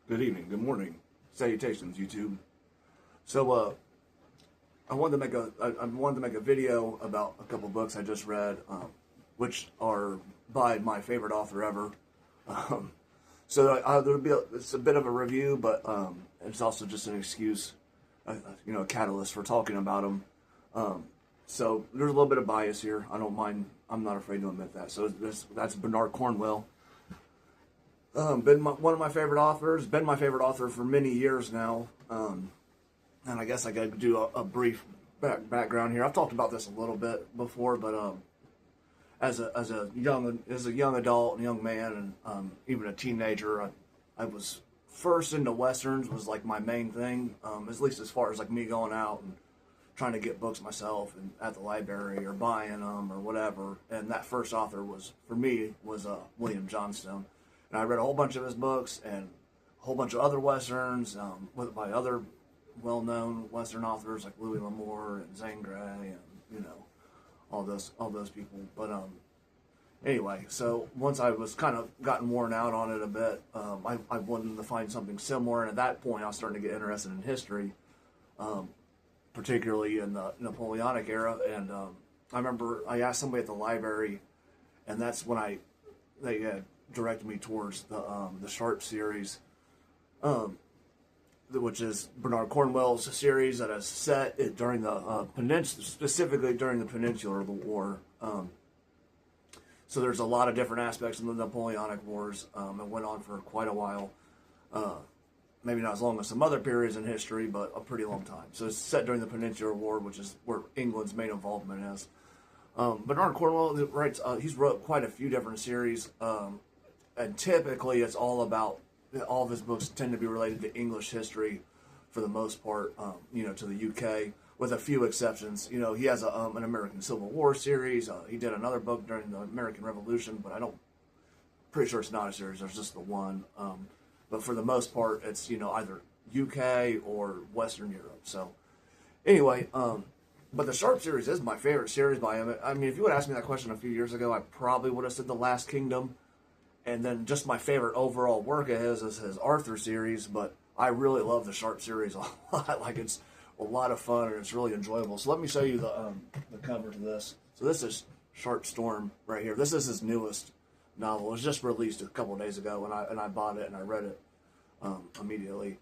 Good evening, good morning, salutations, YouTube. So, I wanted to make a video about a couple books I just read, which are by my favorite author ever. Um, it's a bit of a review, but it's also just an excuse, a catalyst for talking about them. So there's a little bit of bias here. I don't mind. I'm not afraid to admit that. So that's Bernard Cornwell. One of my favorite authors. Been my favorite author for many years now. And I guess I got to do a brief background here. I've talked about this a little bit before, but as a young adult and young man, and even a teenager, I was first into westerns. Was like my main thing, at least as far as like me going out and trying to get books myself and at the library or buying them or whatever. And that first author was William Johnstone. And I read a whole bunch of his books and a whole bunch of other westerns by other well-known western authors like Louis L'Amour and Zane Grey and all those people. But anyway, so once I was kind of gotten worn out on it a bit, I wanted to find something similar. And at that point, I was starting to get interested in history, particularly in the Napoleonic era. And I remember I asked somebody at the library, and that's when they had directed me towards the Sharpe series, which is Bernard Cornwell's series that is set during the specifically during the Peninsular War. So there's a lot of different aspects of the Napoleonic Wars. It went on for quite a while. Maybe not as long as some other periods in history, but a pretty long time. So it's set during the Peninsular War, which is where England's main involvement is. Bernard Cornwell writes. He's wrote quite a few different series, and typically it's all about. All of his books tend to be related to English history, for the most part. To the UK, with a few exceptions. He has an American Civil War series. He did another book during the American Revolution, but pretty sure it's not a series. There's just the one. But for the most part, it's either UK or Western Europe. So anyway, but the Sharpe series is my favorite series by him. I mean, if you would ask me that question a few years ago, I probably would have said The Last Kingdom. And then just my favorite overall work of his is his Arthur series, but I really love the Sharpe series a lot. Like, it's a lot of fun and it's really enjoyable. So let me show you the cover to this. So this is Sharpe Storm right here. This is his newest novel. It was just released a couple of days ago, and I bought it and I read it immediately.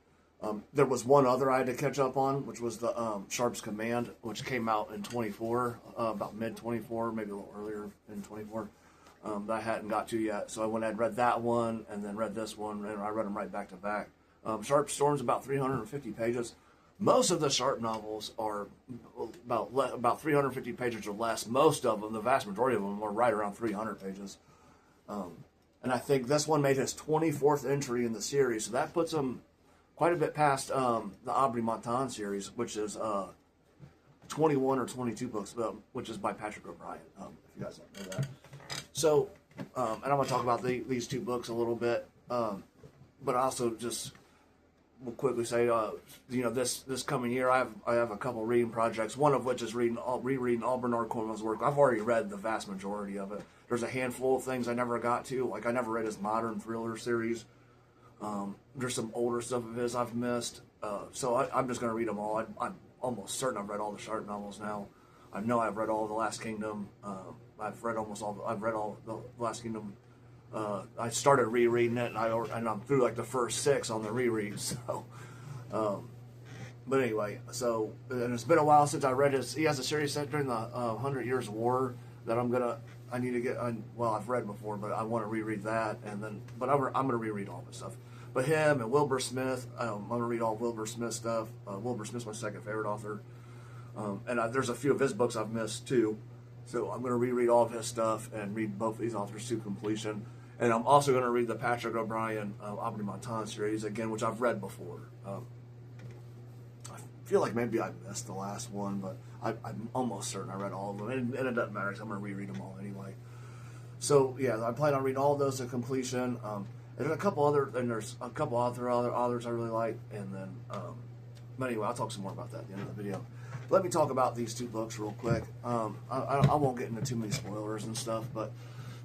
There was one other I had to catch up on, which was the Sharpe's Command, which came out in 24, about mid-24, maybe a little earlier in 24. That I hadn't got to yet. So I went ahead and read that one and then read this one, and I read them right back to back. Sharpe Storm's about 350 pages. Most of the Sharpe novels are about 350 pages or less. Most of them, the vast majority of them, are right around 300 pages. And I think this one made his 24th entry in the series, so that puts him quite a bit past the Aubry Montan series, which is 21 or 22 books, which is by Patrick O'Brian, if you guys don't know that. So, and I'm going to talk about these two books a little bit, but I also just will quickly say, this coming year I have a couple reading projects. One of which is rereading all Bernard Cornwell's work. I've already read the vast majority of it. There's a handful of things I never got to, like I never read his modern thriller series. There's some older stuff of his I've missed, so I'm just going to read them all. I'm almost certain I've read all the Sharpe novels now. I know I've read all of The Last Kingdom. I've read all the Last Kingdom. I started rereading it, and I'm through like the first 6 on the reread. So, but anyway, and it's been a while since I read his. He has a series set during the 100 Years' War that I need to get. I've read before, but I want to reread that, but I'm gonna reread all this stuff. But him and Wilbur Smith, I'm gonna read all Wilbur Smith stuff. Wilbur Smith's my second favorite author. And there's a few of his books I've missed too. So I'm going to reread all of his stuff and read both of these authors to completion. And I'm also going to read the Patrick O'Brian Aubry Montan series again, which I've read before. I feel like maybe I missed the last one, but I'm almost certain I read all of them. And it doesn't matter because I'm going to reread them all anyway. So yeah, I plan on reading all of those to completion. There's a couple other authors I really like, and then but anyway, I'll talk some more about that at the end of the video. Let me talk about these two books real quick. I won't get into too many spoilers and stuff, but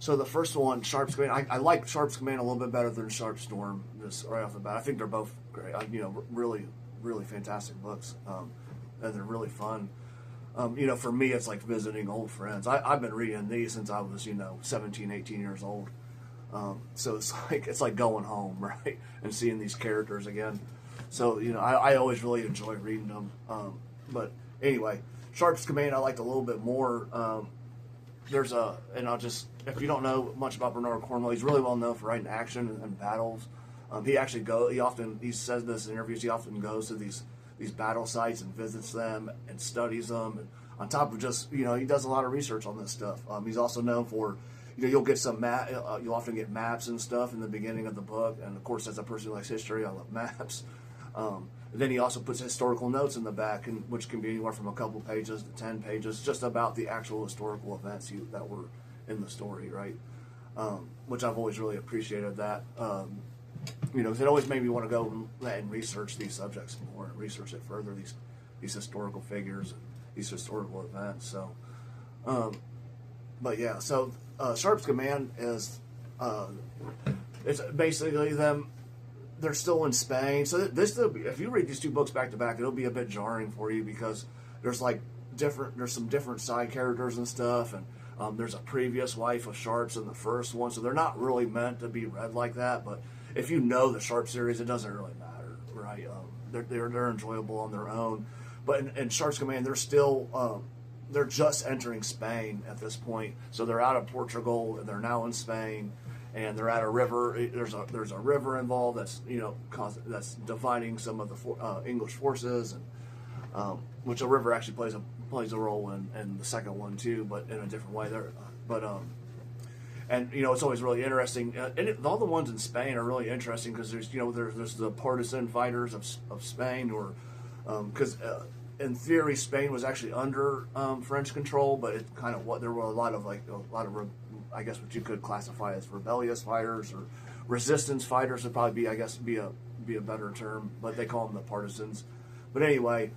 So the first one, Sharpe's Command, I like Sharpe's Command a little bit better than Sharpe Storm, just right off the bat. I think they're both great, really, really fantastic books, and they're really fun. For me, it's like visiting old friends. I've been reading these since I was, 17, 18 years old. So it's like going home, right? And seeing these characters again. So, I always really enjoy reading them. But anyway, Sharpe's Command I liked a little bit more. If you don't know much about Bernard Cornwell, he's really well known for writing action and battles. He says this in interviews, he often goes to these battle sites and visits them and studies them. And on top of just, he does a lot of research on this stuff. He's also known for, you'll get you'll often get maps and stuff in the beginning of the book. And of course, as a person who likes history, I love maps. Then he also puts historical notes in the back, which can be anywhere from a couple pages to 10 pages, just about the actual historical events that were in the story, right? Which I've always really appreciated that. Because it always made me want to go and research these subjects more and research it further, these historical figures, and these historical events. So, but yeah, so Sharpe's Command is it's basically them. They're still in Spain. So if you read these two books back to back, it'll be a bit jarring for you because there's some different side characters and stuff, and there's a previous wife of Sharpe's in the first one, so they're not really meant to be read like that. But if you know the Sharpe series, it doesn't really matter, right? They're enjoyable on their own. But in Sharpe's Command, they're still they're just entering Spain at this point, so they're out of Portugal and they're now in Spain. And they're at a river. There's a river involved that's dividing some of the English forces, and which a river actually plays a role in the second one too, but in a different way. It's always really interesting. All the ones in Spain are really interesting because there's the partisan fighters of Spain, or because in theory Spain was actually under French control, but there were a lot of I guess what you could classify as rebellious fighters or resistance fighters would probably be a better term, but they call them the partisans. But anyway,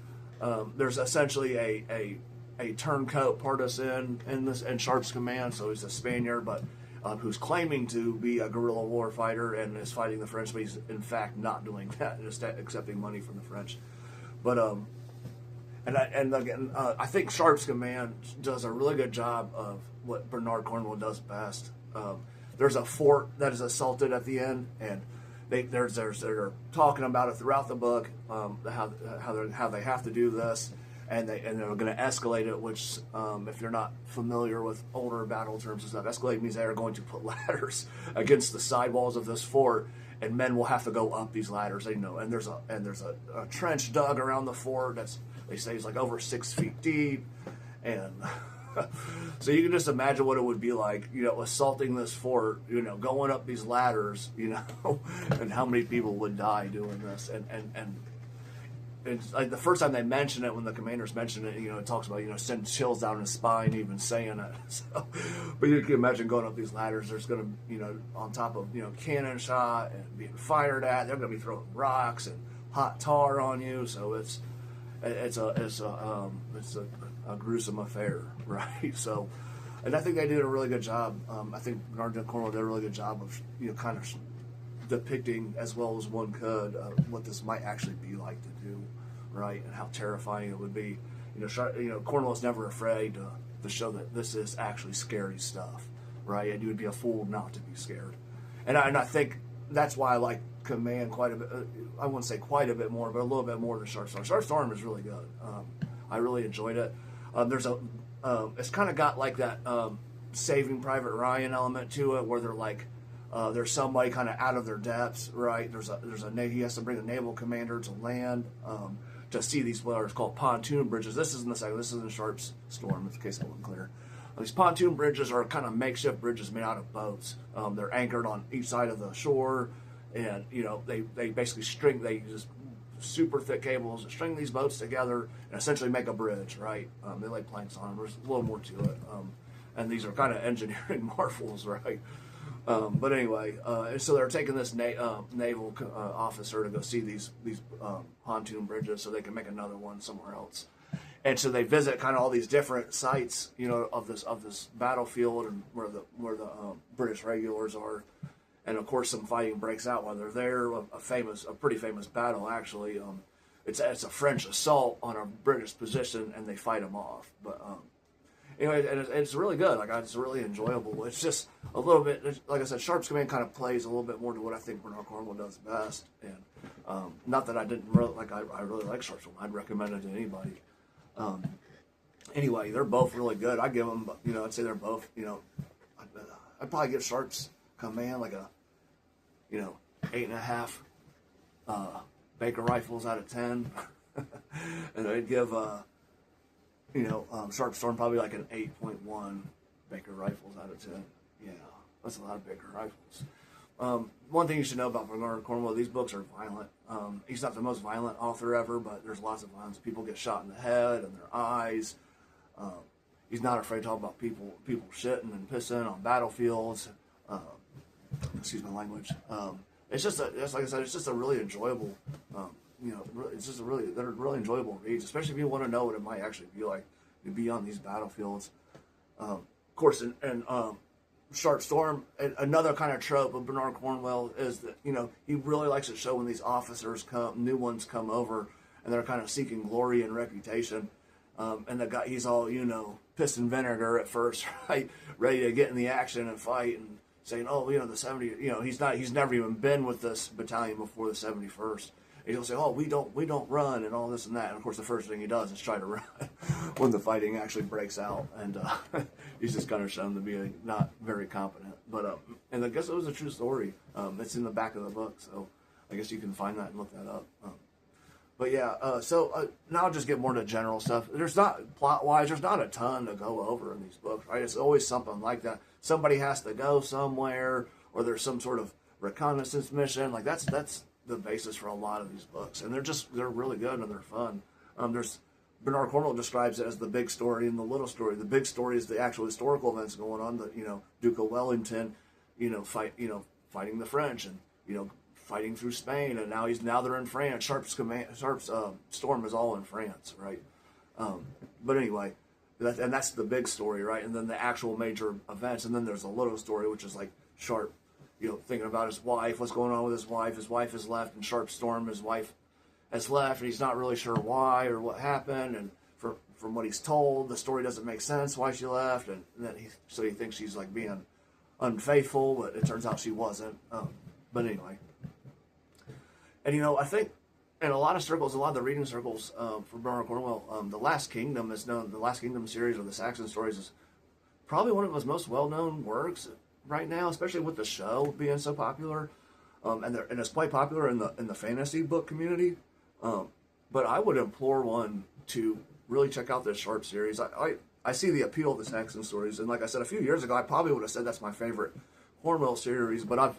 there's essentially a turncoat partisan in Sharpe's Command, so he's a Spaniard, but who's claiming to be a guerrilla war fighter and is fighting the French, but he's in fact not doing that, just accepting money from the French. But I think Sharpe's Command does a really good job of what Bernard Cornwell does best. There's a fort that is assaulted at the end, and they're talking about it throughout the book, how they have to do this, and they're going to escalate it. Which, if you're not familiar with older battle terms and stuff, escalate means they are going to put ladders against the side walls of this fort, and men will have to go up these ladders. And there's a trench dug around the fort they say is like over 6 feet deep, and so you can just imagine what it would be like, assaulting this fort, going up these ladders, and how many people would die doing this. And it's like the first time they mention it, when the commanders mention it, it talks about, send chills down his spine even saying it. So, but you can imagine going up these ladders. There's going to, on top of, cannon shot and being fired at, they're going to be throwing rocks and hot tar on you. So it's a gruesome affair, right? So, and I think they did a really good job. I think Bernard Cornwell did a really good job of kind of depicting as well as one could what this might actually be like to do, right? And how terrifying it would be. Cornwell's never afraid to show that this is actually scary stuff, right? And you would be a fool not to be scared. And I think that's why I like Command quite a bit. I wouldn't say quite a bit more, but a little bit more than Sharpe Storm. Sharpe Storm is really good. I really enjoyed it. It's kind of got like that Saving Private Ryan element to it, where they're like, there's somebody kind of out of their depths, right? He has to bring a naval commander to land to see these what are called pontoon bridges. This is in Sharpe's Storm, in case that wasn't clear. These pontoon bridges are kind of makeshift bridges made out of boats. They're anchored on each side of the shore, and they basically they use super thick cables that string these boats together and essentially make a bridge, right? They lay planks on them. There's a little more to it, and these are kind of engineering marvels, right? But anyway, so they're taking this naval officer to go see these pontoon bridges so they can make another one somewhere else. And so they visit kind of all these different sites, you know, of this battlefield and where the British regulars are, and of course some fighting breaks out while they're there. A pretty famous battle actually. It's a French assault on a British position, and they fight them off. But anyway, and it's really good. Like, it's really enjoyable. It's just a little bit, like I said, Sharpe's Command kind of plays a little bit more to what I think Bernard Cornwell does best. And not that I didn't really like, I really like Sharpe's Command. I'd recommend it to anybody. Anyway, they're both really good. I give them, you know, I'd say they're both, you know, I'd probably give Sharpe's Command like a, you know, 8.5 Baker rifles out of 10. And I'd give, you know, Sharpe Storm probably like an 8.1 Baker rifles out of 10. Yeah, that's a lot of Baker rifles. One thing you should know about Bernard Cornwell, these books are violent. He's not the most violent author ever, but there's lots of violence. People get shot in the head and their eyes. He's not afraid to talk about people shitting and pissing on battlefields. Excuse my language. It's just like I said, it's just a really enjoyable, you know, they're really enjoyable reads, especially if you want to know what it might actually be like to be on these battlefields. Of course, and Sharpe Storm, another kind of trope of Bernard Cornwell is that, you know, he really likes to show when these officers new ones come over, and they're kind of seeking glory and reputation. And the guy, he's all, you know, piss and vinegar at first, right? Ready to get in the action and fight and saying, oh, you know, the 70, you know, he's never even been with this battalion before the 71st. And he'll say, oh, we don't run and all this and that. And of course, the first thing he does is try to run when the fighting actually breaks out. And he's just kind of shown to be not very competent. But, and I guess it was a true story. It's in the back of the book. So I guess you can find that and look that up. But yeah, so now I'll just get more to general stuff. There's not, plot-wise, there's not a ton to go over in these books, right? It's always something like that. Somebody has to go somewhere, or there's some sort of reconnaissance mission. Like, that's the basis for a lot of these books. And they're really good and they're fun. Bernard Cornwell describes it as the big story and the little story. The big story is the actual historical events going on, the, you know, Duke of Wellington, fighting the French and, you know, fighting through Spain, and now they're in France. Sharpe's Storm is all in France, right? But anyway, that's the big story, right? And then the actual major events, and then there's a little story, which is like Sharpe, you know, thinking about his wife, what's going on with his wife. His wife has left, and Sharpe Storm, his wife has left, and he's not really sure why or what happened. And from what he's told, the story doesn't make sense why she left, and then he thinks she's like being unfaithful, but it turns out she wasn't. But anyway. And, you know, I think in a lot of circles, a lot of the reading circles for Bernard Cornwell, the Last Kingdom is known, the Last Kingdom series or the Saxon stories is probably one of his most well-known works right now, especially with the show being so popular. And it's quite popular in the fantasy book community. But I would implore one to really check out this Sharpe series. I see the appeal of the Saxon stories. And like I said, a few years ago, I probably would have said that's my favorite Cornwell series, but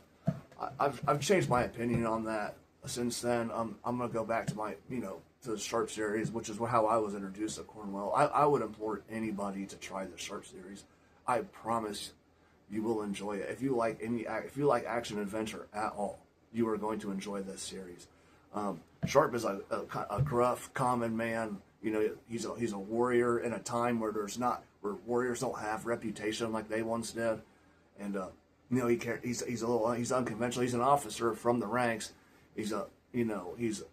I've changed my opinion on that. Since then, I'm going to go back to to the Sharpe series, which is how I was introduced to Cornwell. I would implore anybody to try the Sharpe series. I promise you will enjoy it. If you like action adventure at all, you are going to enjoy this series. Sharpe is a gruff, common man. You know, he's a warrior in a time where where warriors don't have reputation like they once did, and you know, he's unconventional. He's an officer from the ranks. He's not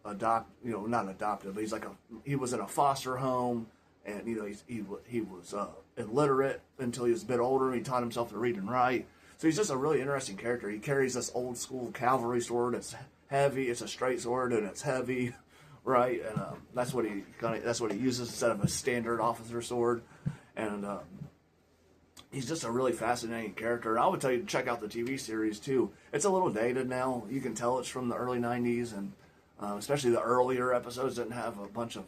adopted, but he was in a foster home, and, you know, he was illiterate until he was a bit older. He taught himself to read and write. So he's just a really interesting character. He carries this old school cavalry sword. It's heavy. It's a straight sword and it's heavy, right? And that's what he uses instead of a standard officer sword. And he's just a really fascinating character. And I would tell you to check out the TV series, too. It's a little dated now. You can tell it's from the early 90s, and especially the earlier episodes didn't have a bunch of,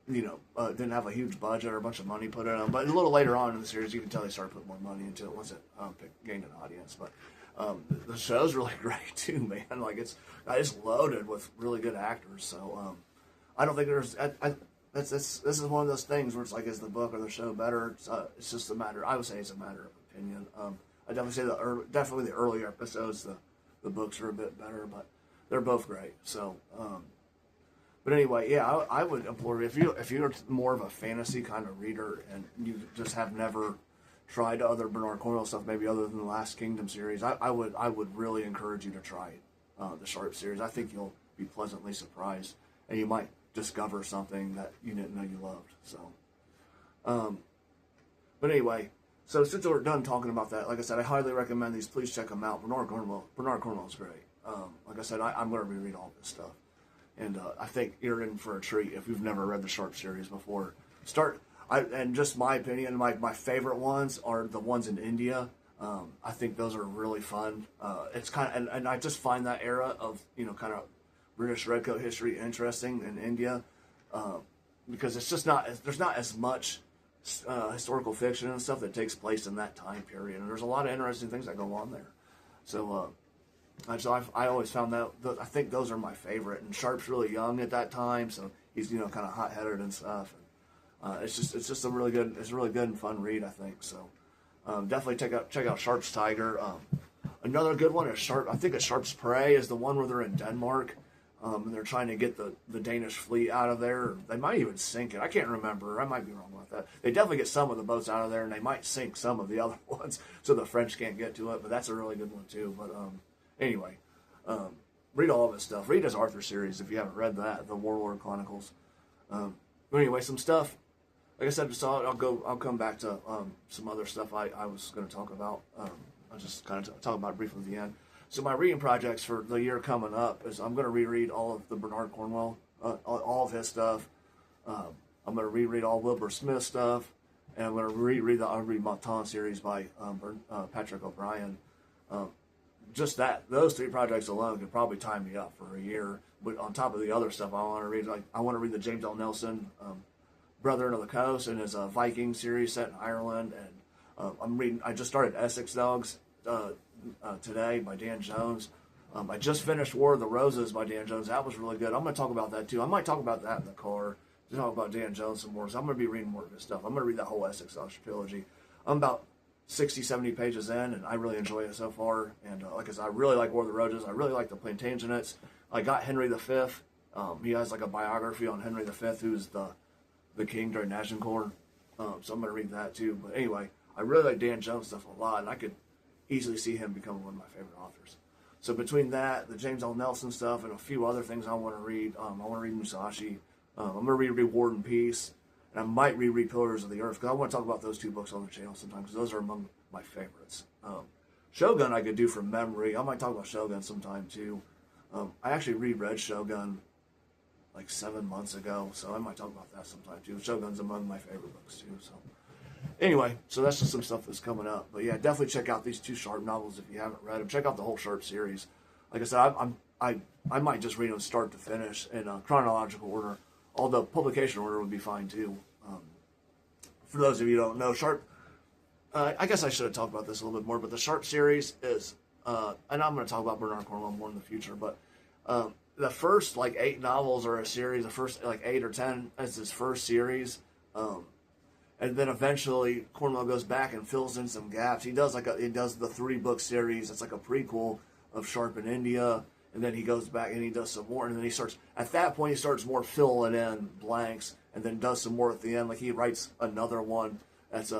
didn't have a huge budget or a bunch of money put in them. But a little later on in the series, you can tell they started putting more money into it once it gained an audience. But the show's really great, too, man. Like, it's loaded with really good actors. So I don't think there's... This is one of those things where it's like, is the book or the show better? It's just a matter. I would say it's a matter of opinion. I definitely say definitely the earlier episodes, the books are a bit better, but they're both great. So, but But anyway, yeah, I would implore you, if you're more of a fantasy kind of reader and you just have never tried other Bernard Cornwell stuff, maybe other than the Last Kingdom series, I would really encourage you to try the Sharpe series. I think you'll be pleasantly surprised, and you might discover something that you didn't know you loved. So, but anyway, so since we're done talking about that, like I said, I highly recommend these. Please check them out. Bernard Cornwell is great. Like I said, I'm going to reread all this stuff. And I think you're in for a treat if you've never read the Sharpe series before. And just my opinion, my favorite ones are the ones in India. I think those are really fun. It's kind of, and I just find that era of, kind of British Redcoat history interesting in India, because it's just there's not as much historical fiction and stuff that takes place in that time period. And there's a lot of interesting things that go on there. So, I always found that, I think those are my favorite. And Sharpe's really young at that time, so he's kind of hot-headed and stuff. And, it's just a really good and fun read, I think. So definitely check out Sharpe's Tiger. Another good one is Sharpe. I think it's Sharpe's Prey is the one where they're in Denmark, and they're trying to get the Danish fleet out of there. They might even sink it. I can't remember. I might be wrong about that. They definitely get some of the boats out of there, and they might sink some of the other ones so the French can't get to it. But that's a really good one too. But anyway, read all of his stuff. Read his Arthur series if you haven't read that, the Warlord Chronicles. But anyway, some stuff. Like I said, I'll come back to some other stuff I was going to talk about. I'll just kind of talk about it briefly at the end. So my reading projects for the year coming up is I'm going to reread all of the Bernard Cornwell, all of his stuff. I'm going to reread all Wilbur Smith stuff, and I'm going to reread the Henri Montan series by Patrick O'Brien. Just those three projects alone could probably tie me up for a year. But on top of the other stuff, I want to read the James L. Nelson, Brethren of the Coast, and his Viking series set in Ireland. And I just started Essex Dogs today by Dan Jones. I just finished War of the Roses by Dan Jones. That was really good. I'm going to talk about that too. I might talk about that in the car. To talk about Dan Jones some more. So I'm going to be reading more of his stuff. I'm going to read that whole Essex Dogs trilogy. I'm about 60, 70 pages in, and I really enjoy it so far. And like I said, I really like War of the Roses. I really like the Plantagenets. I got Henry V. He has like a biography on Henry V, who's the king during Agincourt. So I'm going to read that too. But anyway, I really like Dan Jones stuff a lot, and I could easily see him becoming one of my favorite authors. So between that, the James L. Nelson stuff, and a few other things I want to read, I want to read Musashi. I'm going to reread War and Peace, and I might reread Pillars of the Earth, because I want to talk about those two books on the channel sometimes, because those are among my favorites. Shogun I could do from memory. I might talk about Shogun sometime too. I actually reread Shogun like 7 months ago, so I might talk about that sometime too. Shogun's among my favorite books too. So anyway, so that's just some stuff that's coming up. But yeah, definitely check out these two Sharpe novels if you haven't read them. Check out the whole Sharpe series. Like I said, I might just read them start to finish in chronological order. Although publication order would be fine too. For those of you who don't know, Sharpe, I guess I should have talked about this a little bit more, but the Sharpe series is, and I'm going to talk about Bernard Cornwell more in the future, but the first 8 novels are a series, the first 8 or 10 is his first series, and then eventually Cornwell goes back and fills in some gaps. He does the 3-book series. It's like a prequel of Sharpe in India. And then he goes back and he does some more, and then at that point he starts more filling in blanks, and then does some more at the end. Like he writes another one that's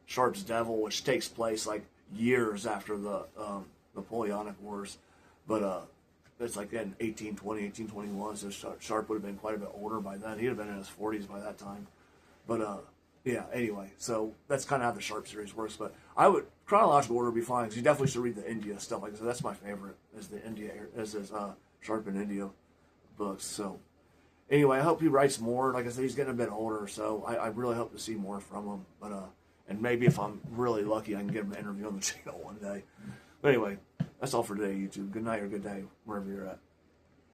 Sharpe's Devil, which takes place years after the Napoleonic Wars, but it's in 1820, 1821. So Sharpe would have been quite a bit older by then. He'd have been in his 40s by that time. But yeah. Anyway, so that's kind of how the Sharpe series works. But chronological order would be fine, because you definitely should read the India stuff. Like I said, that's my favorite, is his Sharpe and India books. So anyway, I hope he writes more. Like I said, he's getting a bit older, so I really hope to see more from him. But and maybe if I'm really lucky, I can get him an interview on the channel one day. But anyway, that's all for today, YouTube. Good night or good day, wherever you're at.